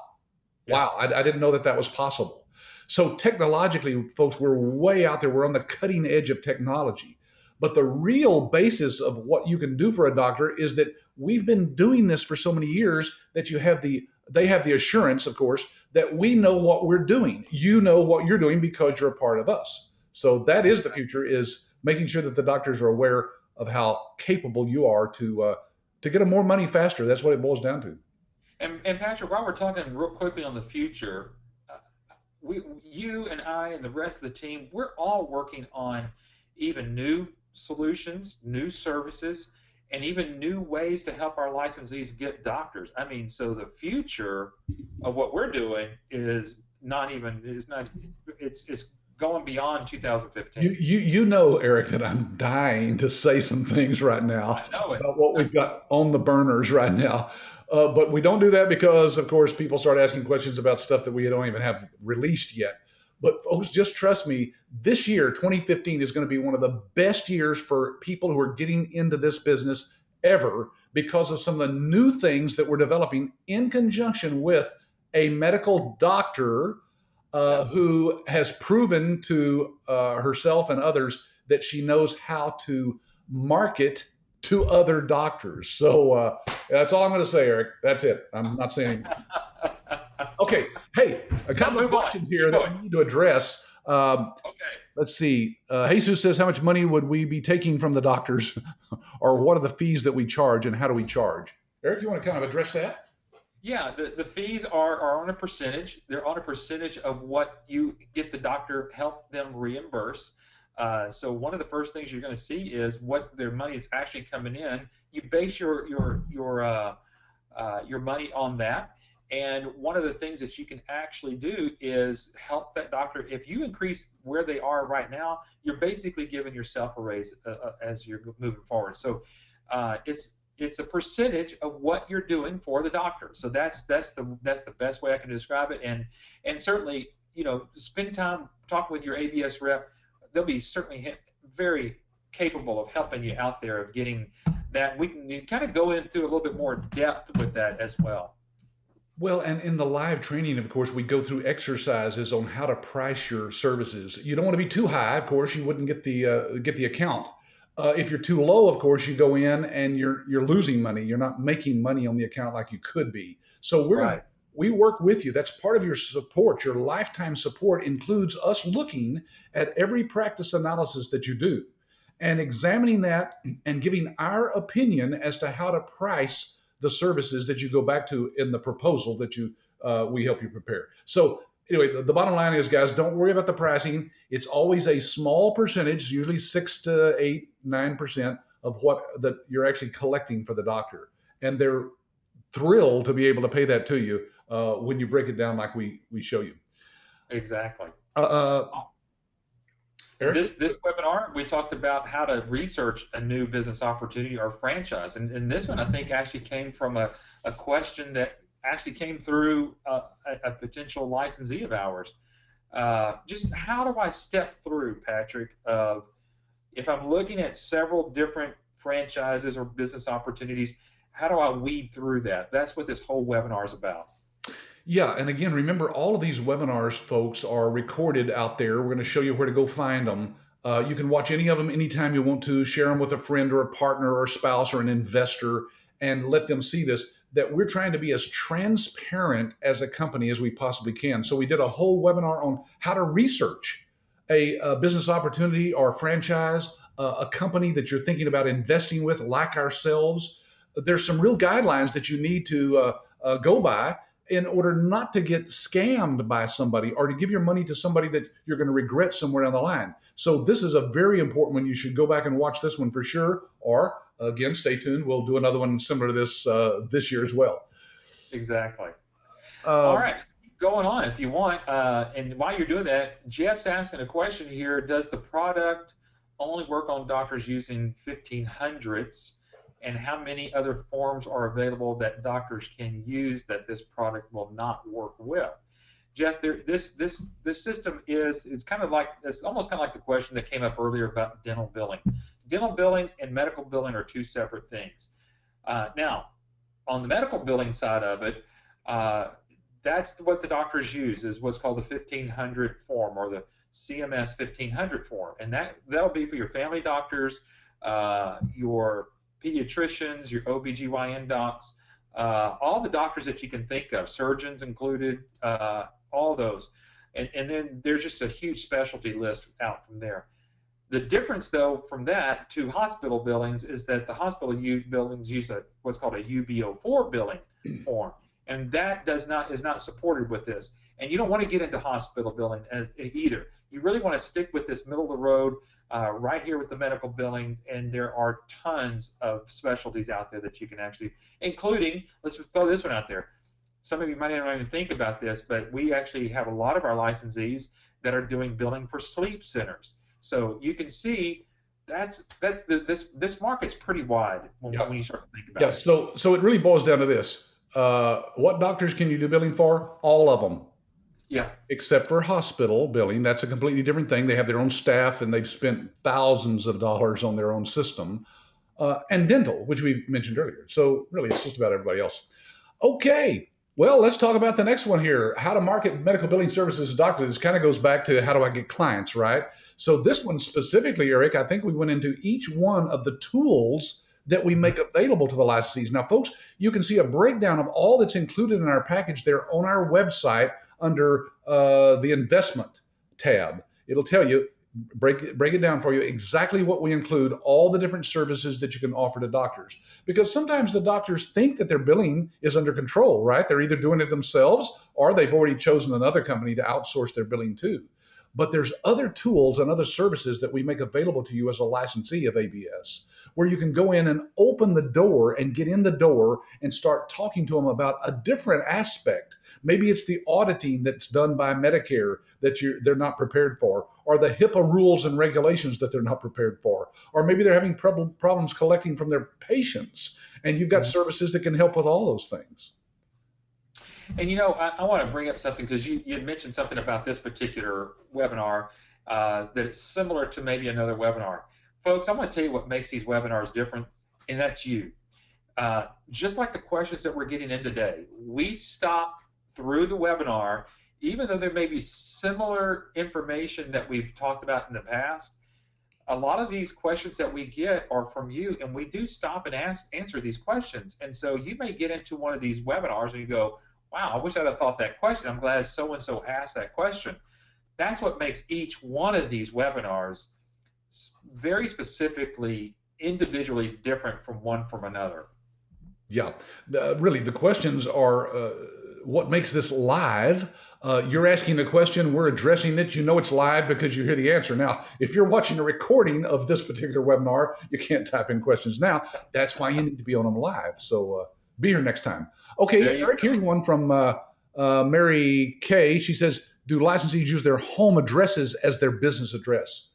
Yeah. wow, I didn't know that that was possible. So technologically, folks, we're way out there. We're on the cutting edge of technology. But the real basis of what you can do for a doctor is that we've been doing this for so many years that they have the assurance, of course, that we know what we're doing. You know what you're doing because you're a part of us. So that is the future, is making sure that the doctors are aware of how capable you are to get them more money faster. That's what it boils down to. And Patrick, while we're talking real quickly on the future, you and I and the rest of the team, we're all working on even new solutions, new services, and even new ways to help our licensees get doctors. I mean, so the future of what we're doing is not it's going beyond 2015. You know, Eric, that I'm dying to say some things right now I know it. about what we've got on the burners right now. But we don't do that because, of course, people start asking questions about stuff that we don't even have released yet. But folks, just trust me, this year, 2015, is going to be one of the best years for people who are getting into this business ever, because of some of the new things that we're developing in conjunction with a medical doctor Yes. who has proven to herself and others that she knows how to market to other doctors. So that's all I'm going to say, Eric. That's it. I'm not saying. Okay. Hey, a couple of questions here that we need to address. Okay. Let's see. Jesus says, how much money would we be taking from the doctors, or what are the fees that we charge, and how do we charge? Eric, you want to kind of address that? Yeah, the fees are on a percentage. They're on a percentage of what you get the doctor help them reimburse. So one of the first things you're going to see is what their money is actually coming in. You base your money on that. And one of the things that you can actually do is help that doctor. If you increase where they are right now, you're basically giving yourself a raise as you're moving forward. So it's a percentage of what you're doing for the doctor. So that's the best way I can describe it. And certainly, spend time talking with your ABS rep. They'll be certainly very capable of helping you out there of getting that. We can kind of go into a little bit more depth with that as well. Well, and in the live training, of course, we go through exercises on how to price your services. You don't want to be too high, of course. You wouldn't get the account. If you're too low, of course, you go in and you're losing money. You're not making money on the account like you could be. So we work with you. That's part of your support. Your lifetime support includes us looking at every practice analysis that you do and examining that and giving our opinion as to how to price the services that you go back to in the proposal that we help you prepare. So anyway, the bottom line is, guys, don't worry about the pricing. It's always a small percentage, usually 6 to 8, 9% of what that you're actually collecting for the doctor. And they're thrilled to be able to pay that to you when you break it down like we show you. Exactly. Eric? This webinar, we talked about how to research a new business opportunity or franchise. And this one, I think, actually came from a question that actually came through a potential licensee of ours. Just how do I step through, Patrick, of if I'm looking at several different franchises or business opportunities, how do I weed through that? That's what this whole webinar is about. Yeah, and again, remember, all of these webinars, folks, are recorded out there. We're going to show you where to go find them. You can watch any of them anytime you want to, share them with a friend or a partner or a spouse or an investor, and let them see this, that we're trying to be as transparent as a company as we possibly can. So we did a whole webinar on how to research a business opportunity or a franchise, a company that you're thinking about investing with, like ourselves. There's some real guidelines that you need to go by in order not to get scammed by somebody or to give your money to somebody that you're going to regret somewhere down the line. So this is a very important one. You should go back and watch this one for sure. Or again, stay tuned. We'll do another one similar to this this year as well. Exactly. All Um, right, let's keep going on if you want. And while you're doing that, Jeff's asking a question here. Does the product only work on doctors using 1500s? And how many other forms are available that doctors can use that this product will not work with? Jeff, this system is it's kind of like it's almost kind of like the question that came up earlier about dental billing. Dental billing and medical billing are two separate things. Now, on the medical billing side of it, uh, that's what the doctors use is what's called the 1500 form or the CMS 1500 form, and that'll be for your family doctors, your pediatricians, your OBGYN docs, all the doctors that you can think of, surgeons included, all those. And then there's just a huge specialty list out from there. The difference, though, from that to hospital billings is that the hospital billings use what's called a UBO4 billing form, and that is not supported with this. And you don't want to get into hospital billing either. You really want to stick with this middle of the road, right here with the medical billing. And there are tons of specialties out there that you can actually, including, let's throw this one out there. Some of you might not even think about this, but we actually have a lot of our licensees that are doing billing for sleep centers. So you can see this market's pretty wide when you start to think about yeah. it. So it really boils down to this. What doctors can you do billing for? All of them, Yeah, except for hospital billing. That's a completely different thing. They have their own staff and they've spent thousands of dollars on their own system. And dental, which we mentioned earlier. So really, it's just about everybody else. Okay. Well, let's talk about the next one here. How to market medical billing services to doctors. This kind of goes back to how do I get clients, right? So this one specifically, Eric, I think we went into each one of the tools that we make available to the licensees. Now, folks, you can see a breakdown of all that's included in our package there on our website under the investment tab. It'll tell you, break it down for you exactly what we include, all the different services that you can offer to doctors. Because sometimes the doctors think that their billing is under control, right? They're either doing it themselves or they've already chosen another company to outsource their billing to. But there's other tools and other services that we make available to you as a licensee of ABS, where you can go in and open the door and get in the door and start talking to them about a different aspect. Maybe it's the auditing that's done by Medicare that they're not prepared for, or the HIPAA rules and regulations that they're not prepared for, or maybe they're having problems collecting from their patients, and you've got services that can help with all those things. and I want to bring up something because you had mentioned something about this particular webinar that is similar to maybe another webinar. Folks, I want to tell you what makes these webinars different, and that's you. Just like the questions that we're getting in today, we stop through the webinar, even though there may be similar information that we've talked about in the past. A lot of these questions that we get are from you, and we do stop and answer these questions. And so you may get into one of these webinars and you go, wow, I wish I'd have thought that question. I'm glad so-and-so asked that question. That's what makes each one of these webinars very specifically, individually different from one from another. Yeah, really, the questions are what makes this live. You're asking the question, we're addressing it. You know it's live because you hear the answer. Now, if you're watching a recording of this particular webinar, you can't type in questions now. That's why you need to be on them live. So be here next time. Okay, Eric, here's one from Mary Kay. She says, do licensees use their home addresses as their business address?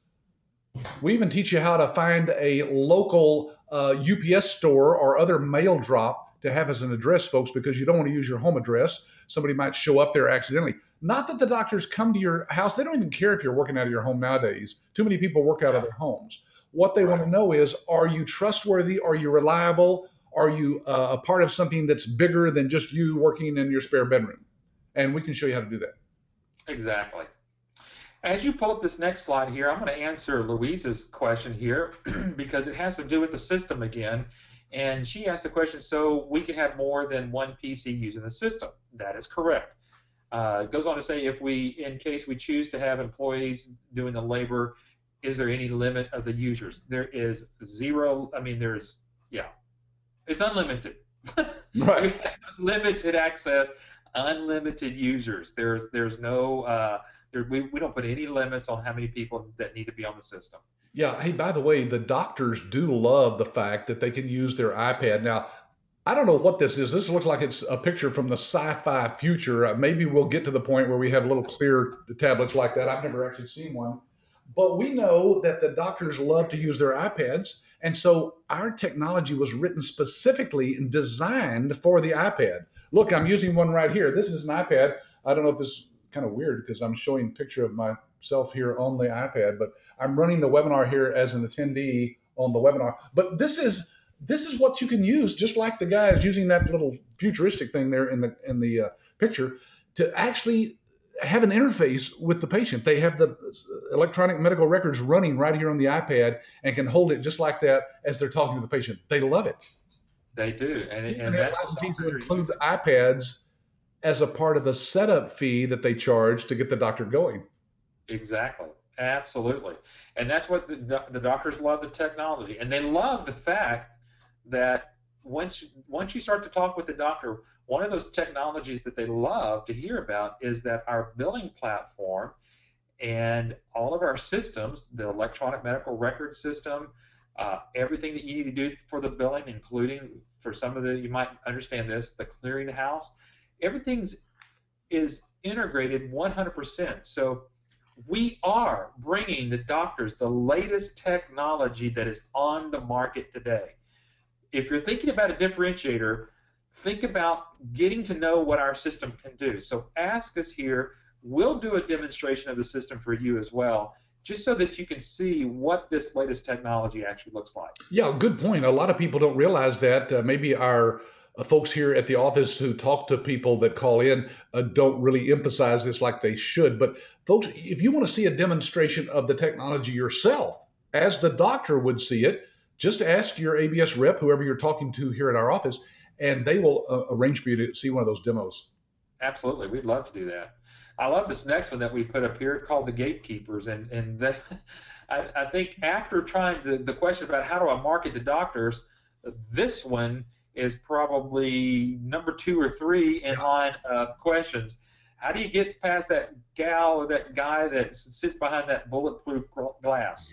We even teach you how to find a local UPS store or other mail drop to have as an address, folks, because you don't want to use your home address. Somebody might show up there accidentally. Not that the doctors come to your house. They don't even care if you're working out of your home nowadays. Too many people work out of their homes. What they want to know is, are you trustworthy? Are you reliable? Are you a part of something that's bigger than just you working in your spare bedroom? And we can show you how to do that. Exactly. As you pull up this next slide here, I'm going to answer Louise's question here because it has to do with the system again. And she asked the question, so we can have more than one PC using the system. That is correct. It goes on to say, in case we choose to have employees doing the labor, is there any limit of the users? There is zero. I mean, it's unlimited. Right. Limited access, unlimited users. There's no. We don't put any limits on how many people that need to be on the system. Yeah. Hey, by the way, the doctors do love the fact that they can use their iPad. Now, I don't know what this is. This looks like it's a picture from the sci-fi future. Maybe we'll get to the point where we have little clear tablets like that. I've never actually seen one. But we know that the doctors love to use their iPads. And so our technology was written specifically and designed for the iPad. Look, I'm using one right here. This is an iPad. I don't know if this is kind of weird because I'm showing a picture of myself here on the iPad, but I'm running the webinar here as an attendee on the webinar. But this is what you can use, just like the guy is using that little futuristic thing there in the picture, to actually have an interface with the patient. They have the electronic medical records running right here on the iPad and can hold it just like that as they're talking to the patient. They love it. They do, and They have that's what licensees to doctors are include using. iPads as a part of the setup fee that they charge to get the doctor going. Exactly. Absolutely. And that's what the doctors love, the technology. And they love the fact that once you start to talk with the doctor, one of those technologies that they love to hear about is that our billing platform and all of our systems, the electronic medical record system, everything that you need to do for the billing, including for some of the, you might understand this, the clearinghouse, everything's is integrated 100%. So we are bringing the doctors the latest technology that is on the market today. If you're thinking about a differentiator, think about getting to know what our system can do. So ask us here. We'll do a demonstration of the system for you as well, just so that you can see what this latest technology actually looks like. Yeah, good point. A lot of people don't realize that. Maybe our folks here at the office who talk to people that call in don't really emphasize this like they should. But folks, if you want to see a demonstration of the technology yourself, as the doctor would see it, just ask your ABS rep, whoever you're talking to here at our office, and they will arrange for you to see one of those demos. Absolutely, we'd love to do that. I love this next one that we put up here called the Gatekeepers, and that, I think after trying the question about how do I market to doctors, this one is probably number 2 or 3 in line of questions. How do you get past that gal or that guy that sits behind that bulletproof glass?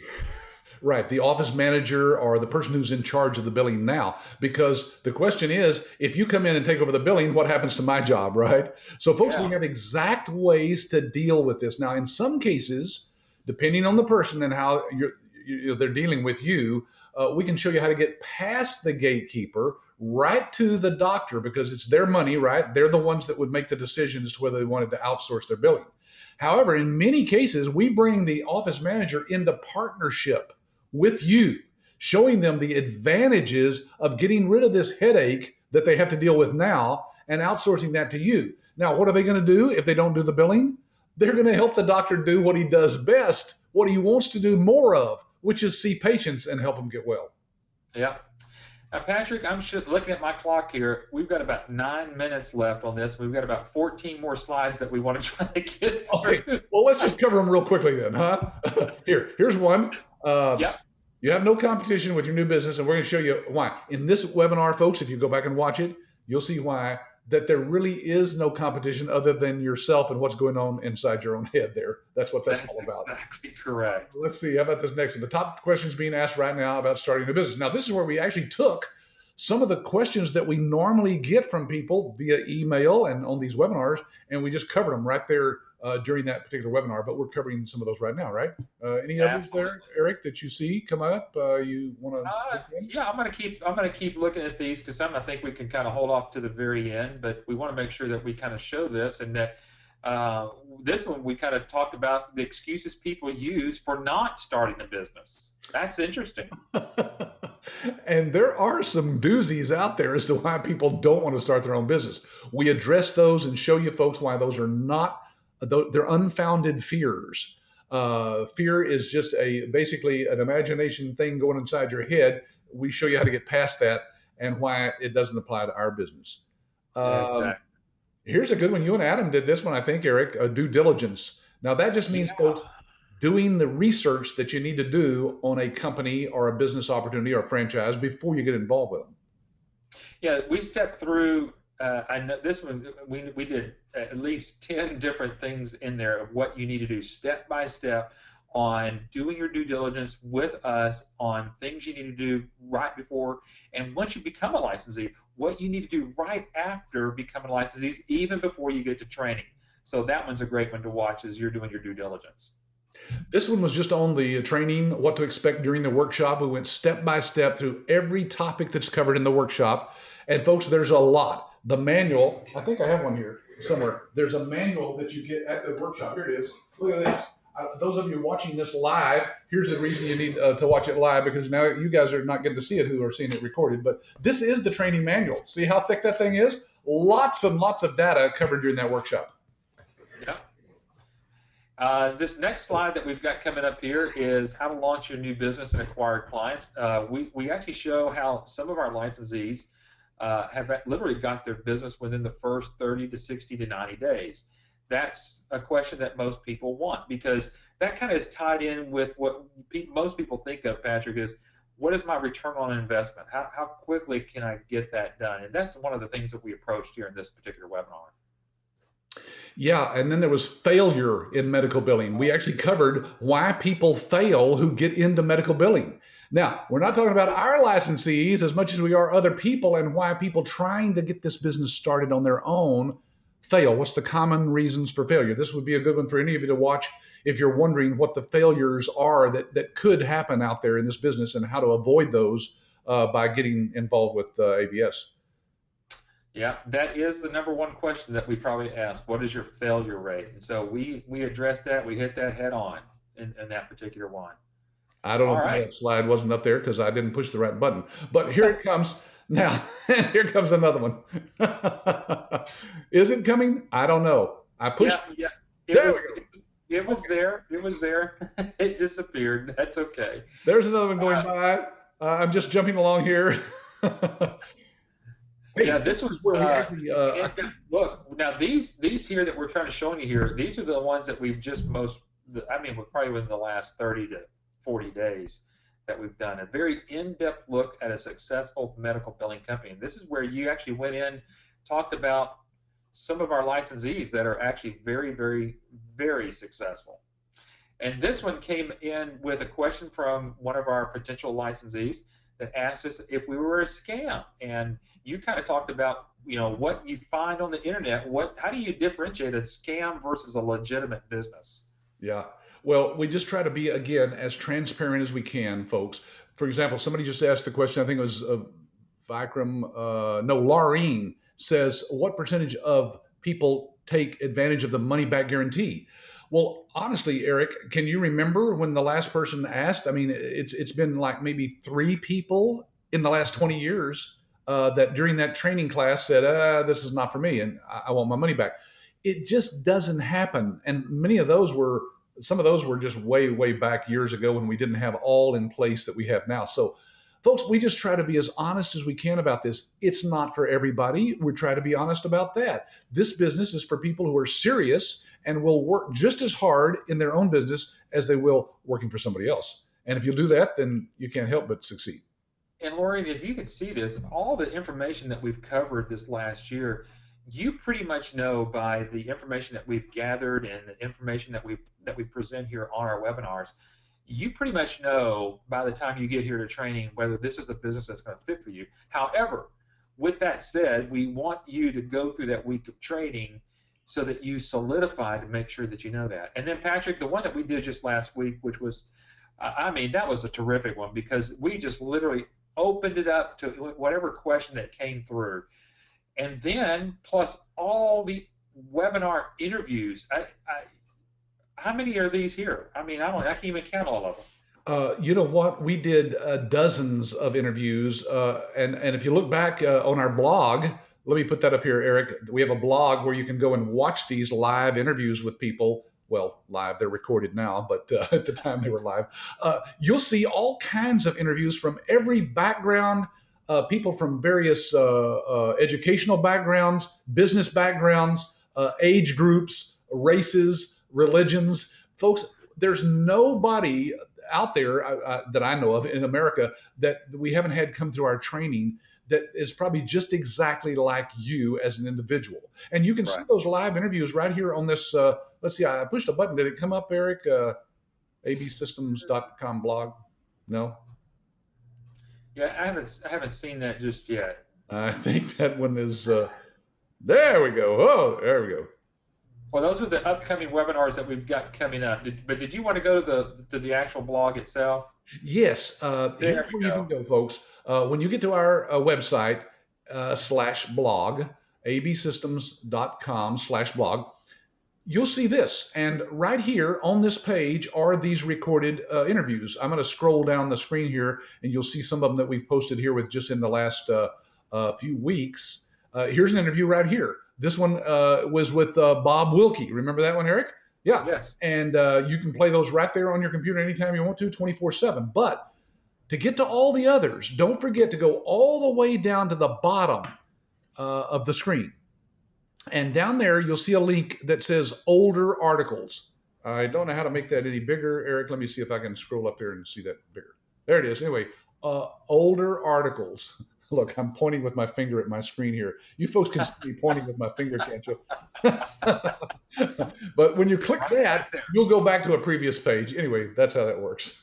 Right, the office manager or the person who's in charge of the billing now. Because the question is, if you come in and take over the billing, what happens to my job, right? So, folks, we Yeah, have exact ways to deal with this. Now, in some cases, depending on the person and how they're dealing with you, we can show you how to get past the gatekeeper right to the doctor because it's their money, right? They're the ones that would make the decision as to whether they wanted to outsource their billing. However, in many cases, we bring the office manager into partnership with you, showing them the advantages of getting rid of this headache that they have to deal with now and outsourcing that to you. Now, what are they going to do if they don't do the billing? They're going to help the doctor do what he does best, what he wants to do more of, which is see patients and help them get well. yeah. Now, Patrick, I'm looking at my clock here. We've got about 9 minutes left on this. We've got about 14 more slides that we want to try to get Okay, through. well, let's just cover them real quickly then, huh? Here's one. Uh, Yep. You have no competition with your new business, and we're going to show you why. In this webinar, folks, if you go back and watch it, you'll see why that there really is no competition other than yourself and what's going on inside your own head there. That's what that's That's all about. exactly correct. Let's see. How about this next one? The top questions being asked right now about starting a business. Now, this is where we actually took some of the questions that we normally get from people via email and on these webinars, and we just covered them right there during that particular webinar. But we're covering some of those right now, right? Any others Absolutely. there, Eric, that you see come up? You want to? Yeah, I'm gonna keep looking at these because some I think we can kind of hold off to the very end, but we want to make sure that we kind of show this and that this one we kind of talked about the excuses people use for not starting a business. That's interesting. And there are some doozies out there as to why people don't want to start their own business. We address those and show you folks why those are not, they're unfounded fears. Fear is just basically an imagination thing going inside your head. We show you how to get past that and why it doesn't apply to our business. Yeah, Um, exactly. Here's a good one. You and Adam did this one, I think, Eric, due diligence. Now, that just means, Yeah. folks, doing the research that you need to do on a company or a business opportunity or a franchise before you get involved with them. Yeah, we stepped through. I know this one. We did at least 10 different things in there of what you need to do step by step on doing your due diligence with us on things you need to do right before and once you become a licensee, what you need to do right after becoming a licensee, even before you get to training. So that one's a great one to watch as you're doing your due diligence. This one was just on the training, what to expect during the workshop. We went step by step through every topic that's covered in the workshop. And folks, there's a lot. The manual, I think I have one here somewhere. There's a manual that you get at the workshop. Here it is. Look at this. Those of you watching this live, here's the reason you need to watch it live, because now you guys are not getting to see it who are seeing it recorded. But this is the training manual. See how thick that thing is? Lots and lots of data covered during that workshop. Yeah. This next slide that we've got coming up here is how to launch your new business and acquire clients. We actually show how some of our licensees have literally got their business within the first 30 to 60 to 90 days. That's a question that most people want, because that kind of is tied in with what most people think of, Patrick, is what is my return on investment? How quickly can I get that done? And that's one of the things that we approached here in this particular webinar. Yeah, and then there was failure in medical billing. We actually covered why people fail who get into medical billing. Now, we're not talking about our licensees as much as we are other people, and why people trying to get this business started on their own fail. What's the common reasons for failure? This would be a good one for any of you to watch if you're wondering what the failures are that could happen out there in this business and how to avoid those by getting involved with ABS. Yeah, that is the number one question that we probably ask. What is your failure rate? And so we addressed that. We hit that head on in that particular one. I don't know why that slide wasn't up there because I didn't push the right button. But here it comes. Now, here comes another one. Is it coming? I don't know. I pushed. Yeah. It was there. It was there. It disappeared. That's okay. There's another one going by. I'm just jumping along here. Yeah, this was look, now these here that we're trying to show you here, these are the ones that we've just we're probably within the last 30 to 40 days that we've done a very in-depth look at a successful medical billing company. And this is where you actually went in, talked about some of our licensees that are actually very, very, very successful. And this one came in with a question from one of our potential licensees that asked us if we were a scam. And you kind of talked about, what you find on the internet. How do you differentiate a scam versus a legitimate business? Yeah. Well, we just try to be, again, as transparent as we can, folks. For example, somebody just asked the question, I think it was Laureen says, what percentage of people take advantage of the money back guarantee? Well, honestly, Eric, can you remember when the last person asked? I mean, it's been like maybe 3 people in the last 20 years that during that training class said, this is not for me and I want my money back. It just doesn't happen. And some of those were just way, way back years ago when we didn't have all in place that we have now. So, folks, we just try to be as honest as we can about this. It's not for everybody. We try to be honest about that. This business is for people who are serious and will work just as hard in their own business as they will working for somebody else. And if you do that, then you can't help but succeed. And Lori, if you could see this, all the information that we've covered this last year, you pretty much know by the information that we've gathered and the information that we present here on our webinars, you pretty much know by the time you get here to training whether this is the business that's going to fit for you. However, with that said, we want you to go through that week of training so that you solidify to make sure that you know that. And then, Patrick, the one that we did just last week, which was, that was a terrific one because we just literally opened it up to whatever question that came through. And then, plus all the webinar interviews. How many are these here? I can't even count all of them. You know what? We did dozens of interviews, and if you look back on our blog, let me put that up here, Eric. We have a blog where you can go and watch these live interviews with people. Well, live, they're recorded now, but at the time they were live. You'll see all kinds of interviews from every background, people from various educational backgrounds, business backgrounds, age groups, races, religions. Folks, there's nobody out there that I know of in America that we haven't had come through our training that is probably just exactly like you as an individual. And you can see those live interviews right here on this. Let's see, I pushed a button. Did it come up, Eric? absystems.com blog? No? Yeah, I haven't seen that just yet. I think that one is, there we go. Oh, there we go. Well, those are the upcoming webinars that we've got coming up. But did you want to go to the actual blog itself? Yes, There here's we where you can go. go, folks. When you get to our website /blog, absystems.com/blog, you'll see this. And right here on this page are these recorded interviews. I'm going to scroll down the screen here, and you'll see some of them that we've posted here with just in the last few weeks. Here's an interview right here. This one was with Bob Wilkie. Remember that one, Eric? Yeah. Yes. And you can play those right there on your computer anytime you want to, 24/7. But to get to all the others, don't forget to go all the way down to the bottom of the screen. And down there, you'll see a link that says older articles. I don't know how to make that any bigger, Eric. Let me see if I can scroll up there and see that bigger. There it is. Anyway, older articles. Look, I'm pointing with my finger at my screen here. You folks can see me pointing with my finger, can't you? But when you click that, you'll go back to a previous page. Anyway, that's how that works.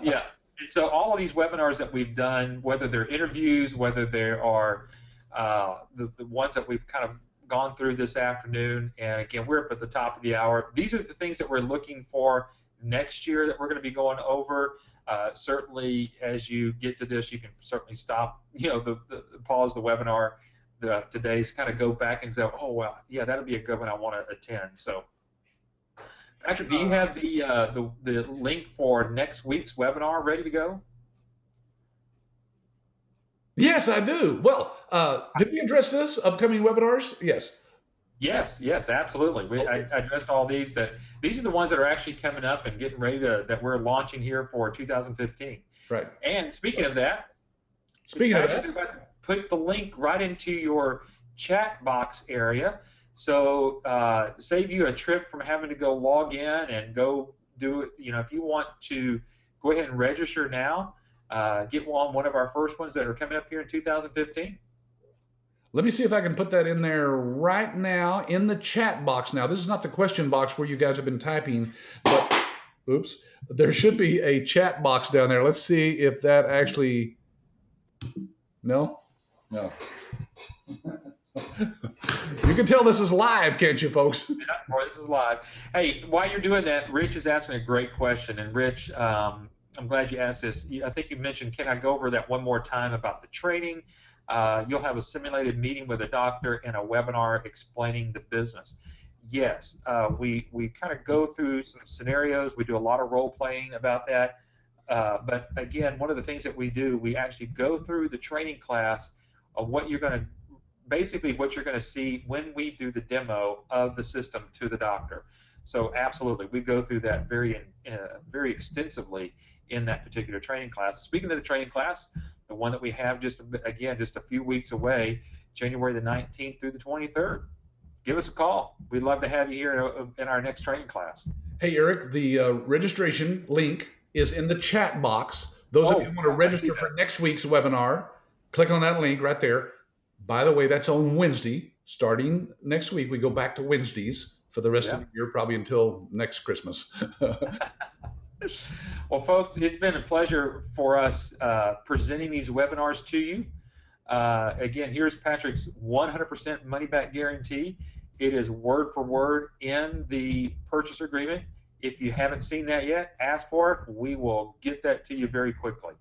Yeah. And so all of these webinars that we've done, whether they're interviews, whether they are the ones that we've kind of gone through this afternoon, and again, we're up at the top of the hour. These are the things that we're looking for next year that we're going to be going over. Certainly, as you get to this, you can certainly stop, pause the webinar today's, kind of go back and say, oh, well, yeah, that'll be a good one. I want to attend. So, Patrick, do you have the link for next week's webinar ready to go? Yes, I do. Well, did we address this upcoming webinars? Yes. Yes, absolutely. I addressed all these. These are the ones that are actually coming up and getting ready that we're launching here for 2015. Right. And speaking of that, put the link right into your chat box area. So save you a trip from having to go log in and go do it. If you want to go ahead and register now, get one of our first ones that are coming up here in 2015. Let me see if I can put that in there right now in the chat box. Now, this is not the question box where you guys have been typing, but oops, there should be a chat box down there. Let's see if that actually, no. You can tell this is live, can't you, folks? Yeah, boy, this is live. Hey, while you're doing that, Rich is asking a great question. And Rich, I'm glad you asked this. I think you mentioned, can I go over that one more time about the training? You'll have a simulated meeting with a doctor and a webinar explaining the business. Yes, we kind of go through some scenarios. We do a lot of role playing about that. But again, one of the things that we do, we actually go through the training class of what you're going to see when we do the demo of the system to the doctor. So absolutely, we go through that very extensively in that particular training class. Speaking of the training class, the one that we have just a few weeks away, January the 19th through the 23rd. Give us a call. We'd love to have you here in our next training class. Hey, Eric, the registration link is in the chat box. Those of you who want to register for next week's webinar, click on that link right there. By the way, that's on Wednesday. Starting next week, we go back to Wednesdays for the rest of the year, probably until next Christmas. Well, folks, it's been a pleasure for us presenting these webinars to you. Again, here's Patrick's 100% money-back guarantee. It is word for word in the purchase agreement. If you haven't seen that yet, ask for it. We will get that to you very quickly.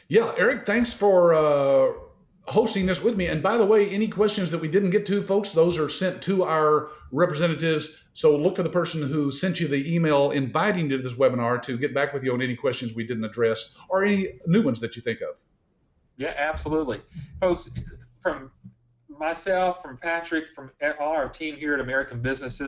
Yeah, Eric, thanks for hosting this with me. And by the way, any questions that we didn't get to, folks, those are sent to our representatives. So look for the person who sent you the email inviting you to this webinar to get back with you on any questions we didn't address or any new ones that you think of. Yeah, absolutely. Folks, from myself, from Patrick, from all our team here at American Businesses,